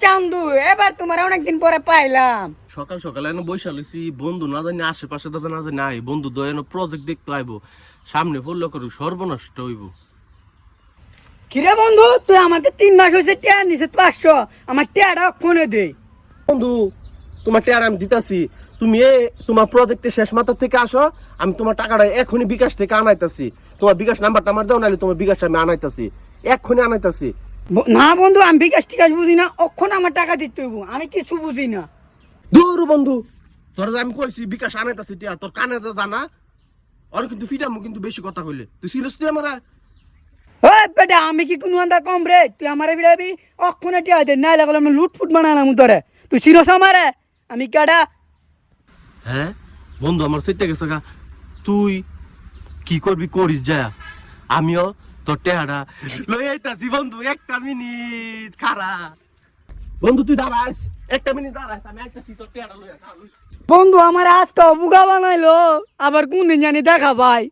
চান্দু, এবার তোমার অনেকদিন পরে পাইলাম। সকাল সকাল এনে বৈশা লইছি, বন্ধু না জানি আশেপাশে দাদা না জানি নাই, বন্ধু তো এনে প্রজেক্ট দেখতে আইব, সামনে পড়লে করু সর্বনষ্ট হইব। কিরে বন্ধু, তুই আমাকে 3 মাস হয়েছে টেয়া নিছে 500, আমার টেয়াটা ফোনে দে। বন্ধু তোমার টাকা আমি দিতাছি, তুমি তোমার প্রজেক্টের শেষ মাথা থেকে আসো, আমি তোমার টাকাটা এখনই বিকাশ থেকে আনাইতাছি। তোমার বিকাশ নাম্বারটা আমার দাও, নাহলে তোমার বিকাশ আমি আনাইতাছি, এখনই আনাইতাছি। না বন্ধু, আমি বিকাশ টিকাশ বুঝি না, অক্ষণ আমার টাকা দিতে হইব, আমি কিছু বুঝি না। দূর বন্ধু, তোর আমি কইছি বিকাশ আনাইতাছি টিয়া, তোর কানে তো জানা আর কিন্তু ফিডামু কিন্তু বেশি কথা কইলে তুই সিরিয়াস তুই আমার। ওই বেটা, আমি কি কোনো আন্দা কম রে? তুই আমারে বিড়াবি অক্ষণে টিয়া দে, না লাগলে আমি লুটফুট বানালাম তোরে। তুই সিরস আমারে, আমি কাটা। হ্যাঁ বন্ধু, আমার সেটা গেছে গা, তুই কি করবি করিস যা, আমিও তোর টেহারা লই আইতাছি। বন্ধু একটা মিনিট খারা, বন্ধু তুই দাঁড়াস, একটা মিনিট দাঁড়াস, আমি আইতাছি তোর টেহারা লই আসা। বন্ধু আমার আজকে বুগা বানাইলো, আবার কোন দিন জানি দেখা ভাই।